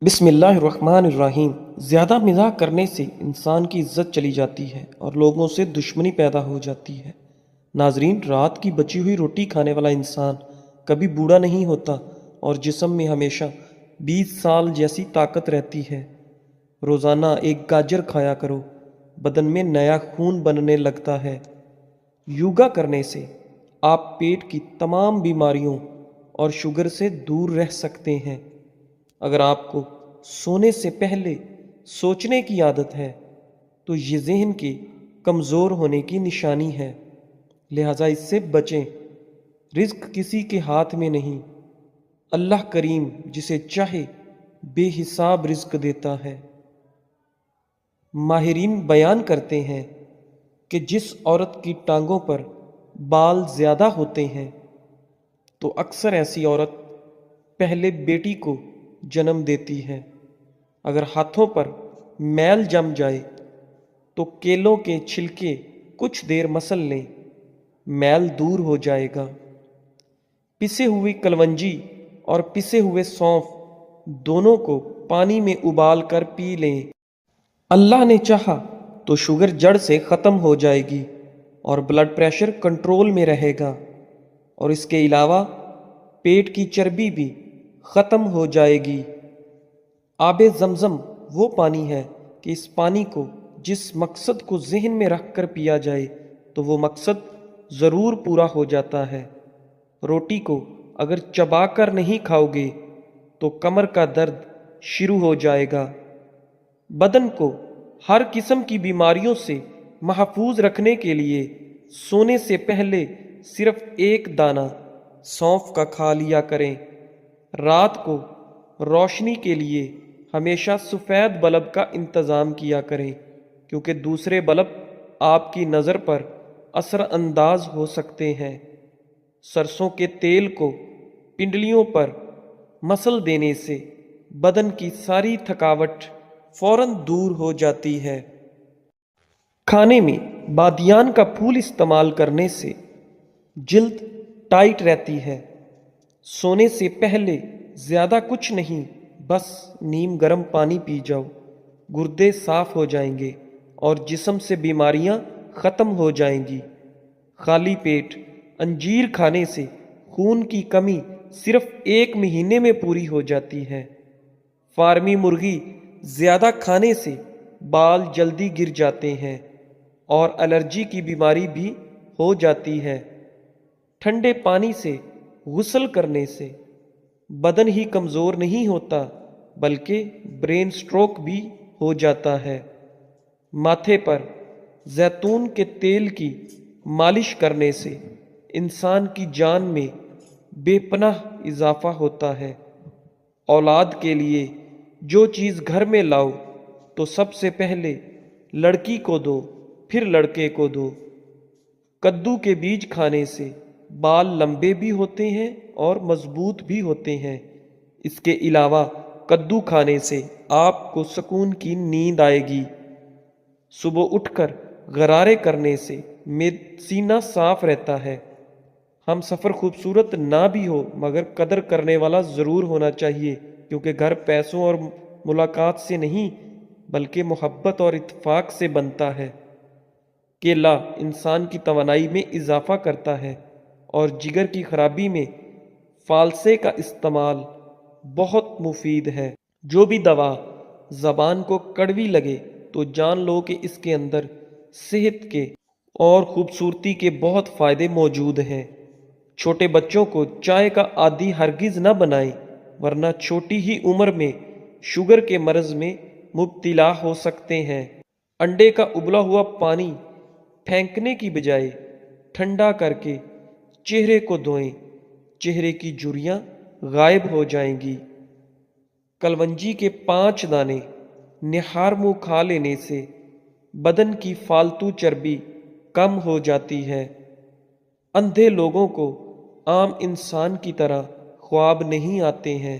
بسم اللہ الرحمن الرحیم۔ زیادہ مزاح کرنے سے انسان کی عزت چلی جاتی ہے اور لوگوں سے دشمنی پیدا ہو جاتی ہے۔ ناظرین، رات کی بچی ہوئی روٹی کھانے والا انسان کبھی بوڑھا نہیں ہوتا اور جسم میں ہمیشہ 20 سال جیسی طاقت رہتی ہے۔ روزانہ ایک گاجر کھایا کرو، بدن میں نیا خون بننے لگتا ہے۔ یوگا کرنے سے آپ پیٹ کی تمام بیماریوں اور شوگر سے دور رہ سکتے ہیں۔ اگر آپ کو سونے سے پہلے سوچنے کی عادت ہے تو یہ ذہن کے کمزور ہونے کی نشانی ہے، لہذا اس سے بچیں۔ رزق کسی کے ہاتھ میں نہیں، اللہ کریم جسے چاہے بے حساب رزق دیتا ہے۔ ماہرین بیان کرتے ہیں کہ جس عورت کی ٹانگوں پر بال زیادہ ہوتے ہیں تو اکثر ایسی عورت پہلے بیٹی کو جنم دیتی ہے۔ اگر ہاتھوں پر میل جم جائے تو کیلوں کے چھلکے کچھ دیر مسل لیں، میل دور ہو جائے گا۔ پسے ہوئی کلونجی اور پسے ہوئے سونف دونوں کو پانی میں ابال کر پی لیں۔ اللہ نے چاہا تو شوگر جڑ سے ختم ہو جائے گی اور بلڈ پریشر کنٹرول میں رہے گا، اور اس کے علاوہ پیٹ کی چربی بھی ختم ہو جائے گی۔ آب زمزم وہ پانی ہے کہ اس پانی کو جس مقصد کو ذہن میں رکھ کر پیا جائے تو وہ مقصد ضرور پورا ہو جاتا ہے۔ روٹی کو اگر چبا کر نہیں کھاؤ گے تو کمر کا درد شروع ہو جائے گا۔ بدن کو ہر قسم کی بیماریوں سے محفوظ رکھنے کے لیے سونے سے پہلے صرف ایک دانہ سونف کا کھا لیا کریں۔ رات کو روشنی کے لیے ہمیشہ سفید بلب کا انتظام کیا کریں، کیونکہ دوسرے بلب آپ کی نظر پر اثر انداز ہو سکتے ہیں۔ سرسوں کے تیل کو پنڈلیوں پر مسل دینے سے بدن کی ساری تھکاوٹ فوراً دور ہو جاتی ہے۔ کھانے میں بادیان کا پھول استعمال کرنے سے جلد ٹائٹ رہتی ہے۔ سونے سے پہلے زیادہ کچھ نہیں، بس نیم گرم پانی پی جاؤ، گردے صاف ہو جائیں گے اور جسم سے بیماریاں ختم ہو جائیں گی۔ خالی پیٹ انجیر کھانے سے خون کی کمی صرف 1 مہینے میں پوری ہو جاتی ہے۔ فارمی مرغی زیادہ کھانے سے بال جلدی گر جاتے ہیں اور الرجی کی بیماری بھی ہو جاتی ہے۔ ٹھنڈے پانی سے غسل کرنے سے بدن ہی کمزور نہیں ہوتا بلکہ برین سٹروک بھی ہو جاتا ہے۔ ماتھے پر زیتون کے تیل کی مالش کرنے سے انسان کی جان میں بے پناہ اضافہ ہوتا ہے۔ اولاد کے لیے جو چیز گھر میں لاؤ تو سب سے پہلے لڑکی کو دو، پھر لڑکے کو دو۔ کدو کے بیج کھانے سے بال لمبے بھی ہوتے ہیں اور مضبوط بھی ہوتے ہیں۔ اس کے علاوہ کدو کھانے سے آپ کو سکون کی نیند آئے گی۔ صبح اٹھ کر غرارے کرنے سے سینہ صاف رہتا ہے۔ ہم سفر خوبصورت نہ بھی ہو مگر قدر کرنے والا ضرور ہونا چاہیے، کیونکہ گھر پیسوں اور ملاقات سے نہیں بلکہ محبت اور اتفاق سے بنتا ہے۔ کیلا انسان کی توانائی میں اضافہ کرتا ہے اور جگر کی خرابی میں فالسے کا استعمال بہت مفید ہے۔ جو بھی دوا زبان کو کڑوی لگے تو جان لو کہ اس کے اندر صحت کے اور خوبصورتی کے بہت فائدے موجود ہیں۔ چھوٹے بچوں کو چائے کا عادی ہرگز نہ بنائیں، ورنہ چھوٹی ہی عمر میں شوگر کے مرض میں مبتلا ہو سکتے ہیں۔ انڈے کا ابلا ہوا پانی پھینکنے کی بجائے ٹھنڈا کر کے چہرے کو دھوئیں، چہرے کی جھریاں غائب ہو جائیں گی۔ کلونجی کے 5 دانے نہار منہ کھا لینے سے بدن کی فالتو چربی کم ہو جاتی ہے۔ اندھے لوگوں کو عام انسان کی طرح خواب نہیں آتے ہیں۔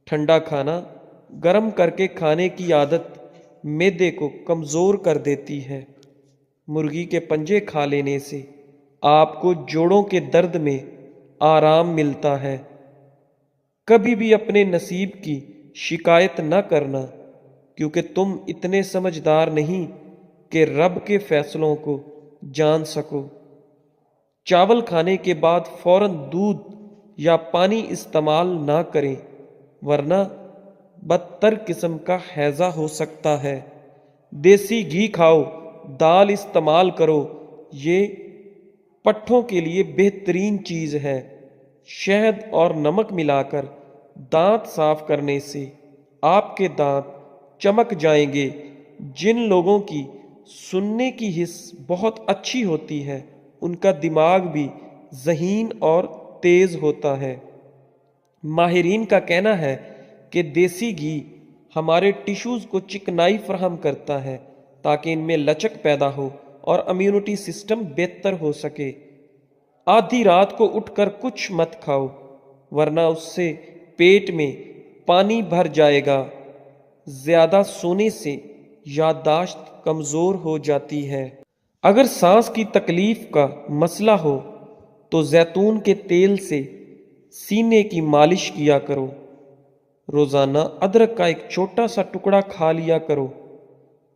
ٹھنڈا کھانا گرم کر کے کھانے کی عادت معدے کو کمزور کر دیتی ہے۔ مرغی کے پنجے کھا لینے سے آپ کو جوڑوں کے درد میں آرام ملتا ہے۔ کبھی بھی اپنے نصیب کی شکایت نہ کرنا، کیونکہ تم اتنے سمجھدار نہیں کہ رب کے فیصلوں کو جان سکو۔ چاول کھانے کے بعد فوراً دودھ یا پانی استعمال نہ کریں، ورنہ بدتر قسم کا ہیضہ ہو سکتا ہے۔ دیسی گھی کھاؤ، دال استعمال کرو، یہ پٹھوں کے لیے بہترین چیز ہے۔ شہد اور نمک ملا کر دانت صاف کرنے سے آپ کے دانت چمک جائیں گے۔ جن لوگوں کی سننے کی حس بہت اچھی ہوتی ہے ان کا دماغ بھی ذہین اور تیز ہوتا ہے۔ ماہرین کا کہنا ہے کہ دیسی گھی ہمارے ٹیشوز کو چکنائی فراہم کرتا ہے تاکہ ان میں لچک پیدا ہو اور امیونٹی سسٹم بہتر ہو سکے۔ آدھی رات کو اٹھ کر کچھ مت کھاؤ، ورنہ اس سے پیٹ میں پانی بھر جائے گا۔ زیادہ سونے سے یادداشت کمزور ہو جاتی ہے۔ اگر سانس کی تکلیف کا مسئلہ ہو تو زیتون کے تیل سے سینے کی مالش کیا کرو۔ روزانہ ادرک کا ایک چھوٹا سا ٹکڑا کھا لیا کرو،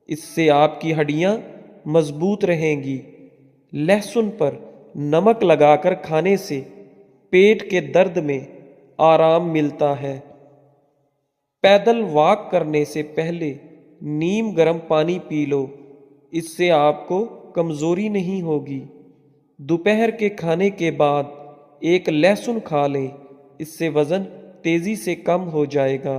اس سے آپ کی ہڈیاں مضبوط رہیں گی۔ لہسن پر نمک لگا کر کھانے سے پیٹ کے درد میں آرام ملتا ہے۔ پیدل واک کرنے سے پہلے نیم گرم پانی پی لو، اس سے آپ کو کمزوری نہیں ہوگی۔ دوپہر کے کھانے کے بعد ایک لہسن کھا لیں، اس سے وزن تیزی سے کم ہو جائے گا۔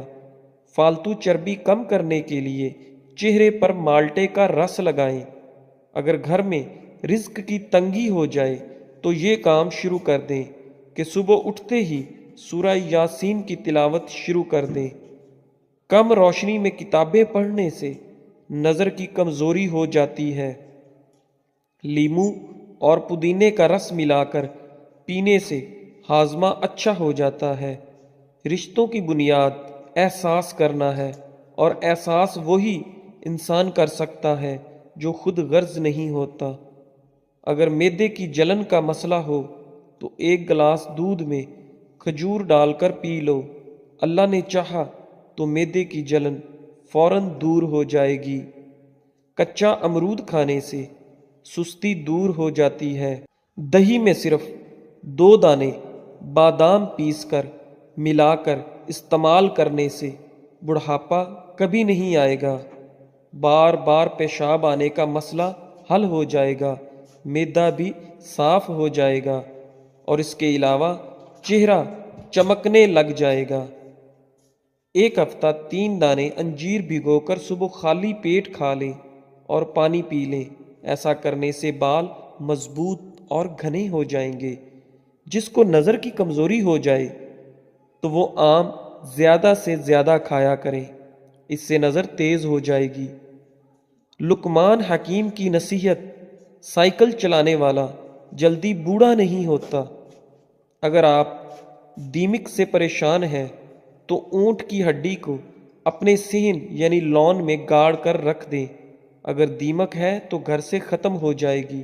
فالتو چربی کم کرنے کے لیے چہرے پر مالٹے کا رس لگائیں۔ اگر گھر میں رزق کی تنگی ہو جائے تو یہ کام شروع کر دیں کہ صبح اٹھتے ہی سورہ یاسین کی تلاوت شروع کر دیں۔ کم روشنی میں کتابیں پڑھنے سے نظر کی کمزوری ہو جاتی ہے۔ لیموں اور پودینے کا رس ملا کر پینے سے ہاضمہ اچھا ہو جاتا ہے۔ رشتوں کی بنیاد احساس کرنا ہے، اور احساس وہی انسان کر سکتا ہے جو خود غرض نہیں ہوتا۔ اگر معدے کی جلن کا مسئلہ ہو تو ایک گلاس دودھ میں کھجور ڈال کر پی لو، اللہ نے چاہا تو معدے کی جلن فوراً دور ہو جائے گی۔ کچا امرود کھانے سے سستی دور ہو جاتی ہے۔ دہی میں صرف 2 دانے بادام پیس کر ملا کر استعمال کرنے سے بڑھاپا کبھی نہیں آئے گا۔ بار بار پیشاب آنے کا مسئلہ حل ہو جائے گا، معدہ بھی صاف ہو جائے گا، اور اس کے علاوہ چہرہ چمکنے لگ جائے گا۔ ایک ہفتہ 3 دانے انجیر بھگو کر صبح خالی پیٹ کھا لیں اور پانی پی لیں۔ ایسا کرنے سے بال مضبوط اور گھنے ہو جائیں گے۔ جس کو نظر کی کمزوری ہو جائے تو وہ آم زیادہ سے زیادہ کھایا کریں، اس سے نظر تیز ہو جائے گی۔ لقمان حکیم کی نصیحت: سائیکل چلانے والا جلدی بوڑھا نہیں ہوتا۔ اگر آپ دیمک سے پریشان ہیں تو اونٹ کی ہڈی کو اپنے صحن یعنی لون میں گاڑ کر رکھ دیں۔ اگر دیمک ہے تو گھر سے ختم ہو جائے گی۔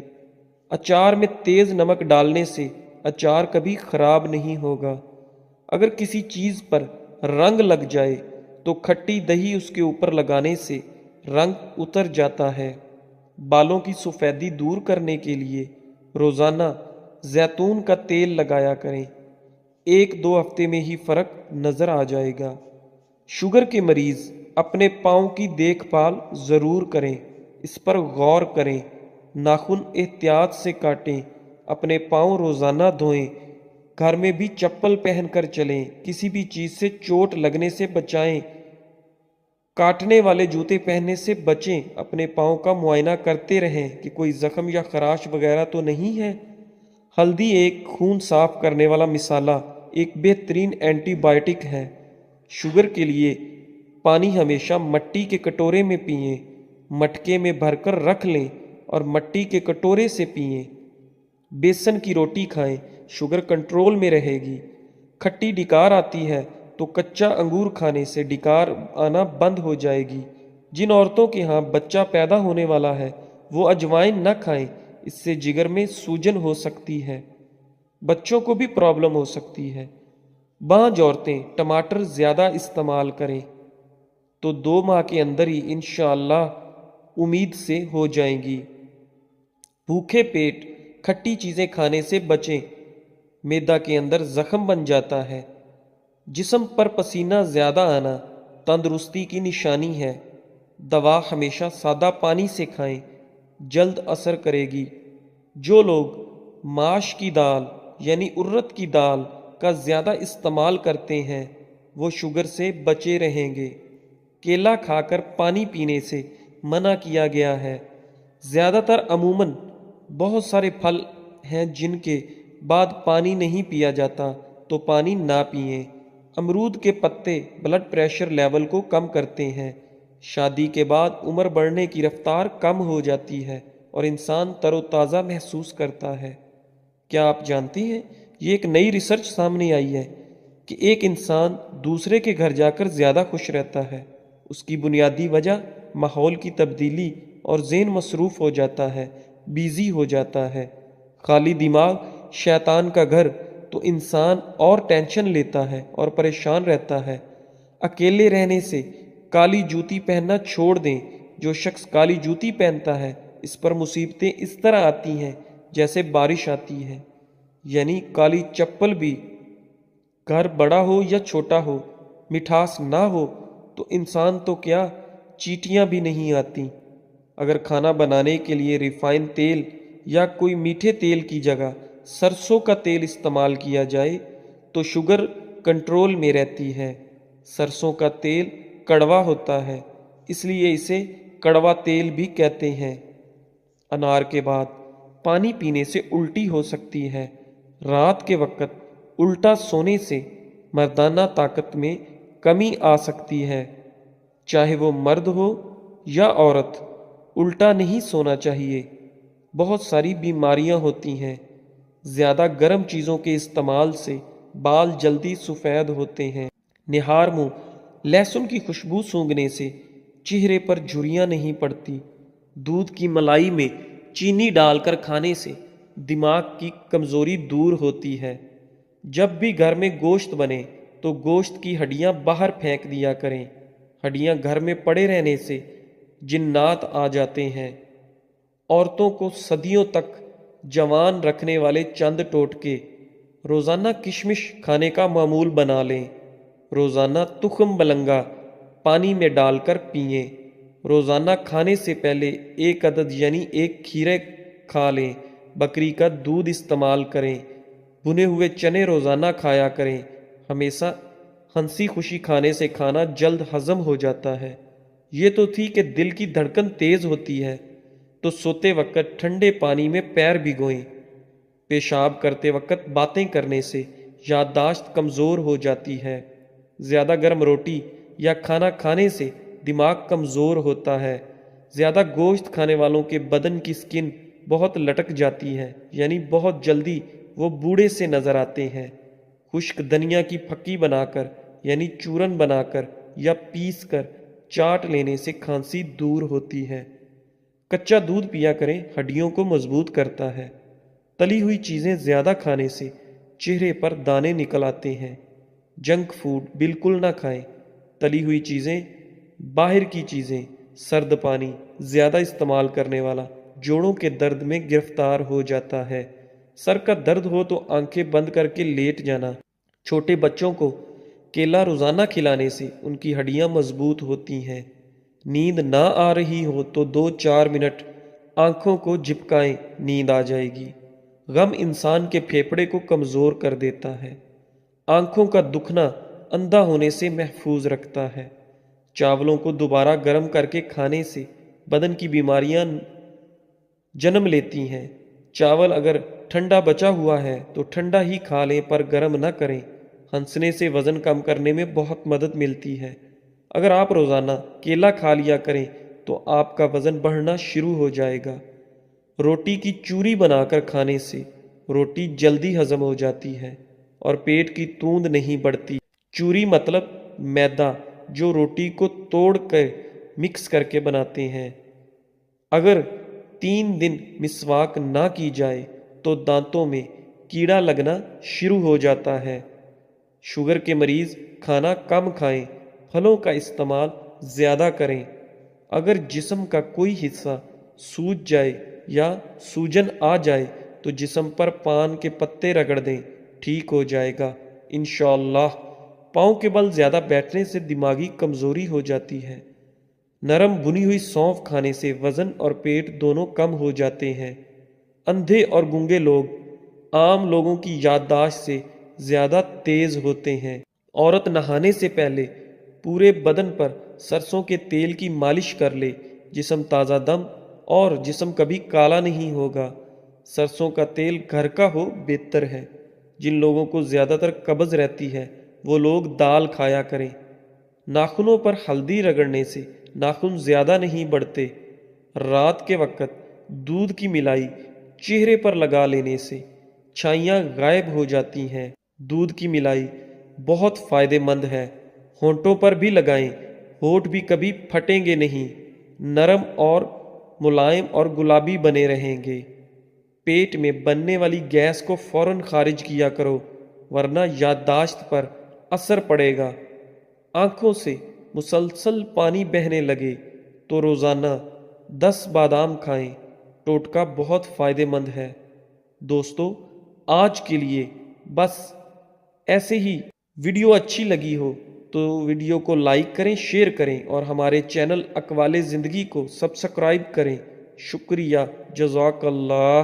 اچار میں تیز نمک ڈالنے سے اچار کبھی خراب نہیں ہوگا۔ اگر کسی چیز پر رنگ لگ جائے تو کھٹی دہی اس کے اوپر لگانے سے رنگ اتر جاتا ہے۔ بالوں کی سفیدی دور کرنے کے لیے روزانہ زیتون کا تیل لگایا کریں، 1-2 ہفتے میں ہی فرق نظر آ جائے گا۔ شوگر کے مریض اپنے پاؤں کی دیکھ بھال ضرور کریں، اس پر غور کریں۔ ناخن احتیاط سے کاٹیں، اپنے پاؤں روزانہ دھوئیں، گھر میں بھی چپل پہن کر چلیں، کسی بھی چیز سے چوٹ لگنے سے بچائیں، کاٹنے والے جوتے پہننے سے بچیں، اپنے پاؤں کا معائنہ کرتے رہیں کہ کوئی زخم یا خراش وغیرہ تو نہیں ہے۔ ہلدی ایک خون صاف کرنے والا مصالحہ، ایک بہترین اینٹی بائیوٹک ہے۔ شوگر کے لیے پانی ہمیشہ مٹی کے کٹورے میں پئیں، مٹکے میں بھر کر رکھ لیں اور مٹی کے کٹورے سے پئیں۔ بیسن کی روٹی کھائیں، شوگر کنٹرول میں رہے گی۔ کھٹی ڈکار آتی ہے تو کچا انگور کھانے سے ڈکار آنا بند ہو جائے گی۔ جن عورتوں کے ہاں بچہ پیدا ہونے والا ہے وہ اجوائن نہ کھائیں، اس سے جگر میں سوجن ہو سکتی ہے، بچوں کو بھی پرابلم ہو سکتی ہے۔ بعض عورتیں ٹماٹر زیادہ استعمال کریں تو 2 ماہ کے اندر ہی انشاءاللہ امید سے ہو جائیں گی۔ بھوکے پیٹ کھٹی چیزیں کھانے سے بچیں، معدہ کے اندر زخم بن جاتا ہے۔ جسم پر پسینہ زیادہ آنا تندرستی کی نشانی ہے۔ دوا ہمیشہ سادہ پانی سے کھائیں، جلد اثر کرے گی۔ جو لوگ ماش کی دال یعنی ارد کی دال کا زیادہ استعمال کرتے ہیں وہ شوگر سے بچے رہیں گے۔ کیلا کھا کر پانی پینے سے منع کیا گیا ہے۔ زیادہ تر عموماً بہت سارے پھل ہیں جن کے بعد پانی نہیں پیا جاتا تو پانی نہ پئیں۔ امرود کے پتے بلڈ پریشر لیول کو کم کرتے ہیں۔ شادی کے بعد عمر بڑھنے کی رفتار کم ہو جاتی ہے اور انسان تر و تازہ محسوس کرتا ہے۔ کیا آپ جانتے ہیں یہ ایک نئی ریسرچ سامنے آئی ہے کہ ایک انسان دوسرے کے گھر جا کر زیادہ خوش رہتا ہے۔ اس کی بنیادی وجہ ماحول کی تبدیلی اور ذہن مصروف ہو جاتا ہے، بیزی ہو جاتا ہے۔ خالی دماغ شیطان کا گھر، تو انسان اور ٹینشن لیتا ہے اور پریشان رہتا ہے۔ اکیلے رہنے سے کالی جوتی پہننا چھوڑ دیں۔ جو شخص کالی جوتی پہنتا ہے اس پر مصیبتیں اس طرح آتی ہیں جیسے بارش آتی ہے۔ یعنی کالی چپل بھی، گھر بڑا ہو یا چھوٹا ہو، مٹھاس نہ ہو تو انسان تو کیا چیٹیاں بھی نہیں آتی۔ اگر کھانا بنانے کے لیے ریفائن تیل یا کوئی میٹھے تیل کی جگہ سرسوں کا تیل استعمال کیا جائے تو شوگر کنٹرول میں رہتی ہے۔ سرسوں کا تیل کڑوا ہوتا ہے، اس لیے اسے کڑوا تیل بھی کہتے ہیں۔ انار کے بعد پانی پینے سے الٹی ہو سکتی ہے۔ رات کے وقت الٹا سونے سے مردانہ طاقت میں کمی آ سکتی ہے۔ چاہے وہ مرد ہو یا عورت، الٹا نہیں سونا چاہیے۔ بہت ساری بیماریاں ہوتی ہیں۔ زیادہ گرم چیزوں کے استعمال سے بال جلدی سفید ہوتے ہیں۔ نہار منہ لہسن کی خوشبو سونگھنے سے چہرے پر جھریاں نہیں پڑتی۔ دودھ کی ملائی میں چینی ڈال کر کھانے سے دماغ کی کمزوری دور ہوتی ہے۔ جب بھی گھر میں گوشت بنے تو گوشت کی ہڈیاں باہر پھینک دیا کریں۔ ہڈیاں گھر میں پڑے رہنے سے جنات آ جاتے ہیں۔ عورتوں کو صدیوں تک جوان رکھنے والے چند ٹوٹکے: روزانہ کشمش کھانے کا معمول بنا لیں۔ روزانہ تخم بلنگا پانی میں ڈال کر پئیں۔ روزانہ کھانے سے پہلے 1 عدد یعنی 1 کھیرے کھا لیں۔ بکری کا دودھ استعمال کریں۔ بھنے ہوئے چنے روزانہ کھایا کریں۔ ہمیشہ ہنسی خوشی کھانے سے کھانا جلد ہضم ہو جاتا ہے۔ یہ تو تھی کہ دل کی دھڑکن تیز ہوتی ہے تو سوتے وقت ٹھنڈے پانی میں پیر بھگوئیں۔ پیشاب کرتے وقت باتیں کرنے سے یادداشت کمزور ہو جاتی ہے۔ زیادہ گرم روٹی یا کھانا کھانے سے دماغ کمزور ہوتا ہے۔ زیادہ گوشت کھانے والوں کے بدن کی سکن بہت لٹک جاتی ہے، یعنی بہت جلدی وہ بوڑھے سے نظر آتے ہیں۔ خشک دھنیا کی پھکی بنا کر یعنی چورن بنا کر یا پیس کر چاٹ لینے سے کھانسی دور ہوتی ہے۔ کچا دودھ پیا کریں، ہڈیوں کو مضبوط کرتا ہے۔ تلی ہوئی چیزیں زیادہ کھانے سے چہرے پر دانے نکل آتے ہیں۔ جنک فوڈ بالکل نہ کھائیں۔ تلی ہوئی چیزیں، باہر کی چیزیں، سرد پانی زیادہ استعمال کرنے والا جوڑوں کے درد میں گرفتار ہو جاتا ہے۔ سر کا درد ہو تو آنکھیں بند کر کے لیٹ جانا۔ چھوٹے بچوں کو کیلا روزانہ کھلانے سے ان کی ہڈیاں مضبوط ہوتی ہیں۔ نیند نہ آ رہی ہو تو 2-4 منٹ آنکھوں کو جھپکائیں، نیند آ جائے گی۔ غم انسان کے پھیپھڑے کو کمزور کر دیتا ہے۔ آنکھوں کا دکھنا اندھا ہونے سے محفوظ رکھتا ہے۔ چاولوں کو دوبارہ گرم کر کے کھانے سے بدن کی بیماریاں جنم لیتی ہیں۔ چاول اگر ٹھنڈا بچا ہوا ہے تو ٹھنڈا ہی کھا لیں پر گرم نہ کریں۔ ہنسنے سے وزن کم کرنے میں بہت مدد ملتی ہے۔ اگر آپ روزانہ کیلا کھا لیا کریں تو آپ کا وزن بڑھنا شروع ہو جائے گا۔ روٹی کی چوری بنا کر کھانے سے روٹی جلدی ہضم ہو جاتی ہے اور پیٹ کی توند نہیں بڑھتی۔ چوری مطلب میدا جو روٹی کو توڑ کر مکس کر کے بناتے ہیں۔ اگر 3 دن مسواک نہ کی جائے تو دانتوں میں کیڑا لگنا شروع ہو جاتا ہے۔ شوگر کے مریض کھانا کم کھائیں، پھلوں کا استعمال زیادہ کریں۔ اگر جسم کا کوئی حصہ سوج جائے یا سوجن آ جائے تو جسم پر پان کے پتے رگڑ دیں، ٹھیک ہو جائے گا انشاءاللہ۔ پاؤں کے بل زیادہ بیٹھنے سے دماغی کمزوری ہو جاتی ہے۔ نرم بھنی ہوئی سونف کھانے سے وزن اور پیٹ دونوں کم ہو جاتے ہیں۔ اندھے اور گونگے لوگ عام لوگوں کی یادداشت سے زیادہ تیز ہوتے ہیں۔ عورت نہانے سے پہلے پورے بدن پر سرسوں کے تیل کی مالش کر لے، جسم تازہ دم اور جسم کبھی کالا نہیں ہوگا۔ سرسوں کا تیل گھر کا ہو بہتر ہے۔ جن لوگوں کو زیادہ تر قبض رہتی ہے وہ لوگ دال کھایا کریں۔ ناخنوں پر ہلدی رگڑنے سے ناخن زیادہ نہیں بڑھتے۔ رات کے وقت دودھ کی ملائی چہرے پر لگا لینے سے چھائیاں غائب ہو جاتی ہیں۔ دودھ کی ملائی بہت فائدہ مند ہے، ہونٹوں پر بھی لگائیں، ہونٹ بھی کبھی پھٹیں گے نہیں، نرم اور ملائم اور گلابی بنے رہیں گے۔ پیٹ میں بننے والی گیس کو فوراً خارج کیا کرو ورنہ یادداشت پر اثر پڑے گا۔ آنکھوں سے مسلسل پانی بہنے لگے تو روزانہ 10 بادام کھائیں، ٹوٹکا بہت فائدہ مند ہے۔ دوستو، آج کے لیے بس ایسے ہی۔ ویڈیو اچھی لگی ہو تو ویڈیو کو لائک کریں، شیئر کریں اور ہمارے چینل اقوال زندگی کو سبسکرائب کریں۔ شکریہ، جزاک اللہ۔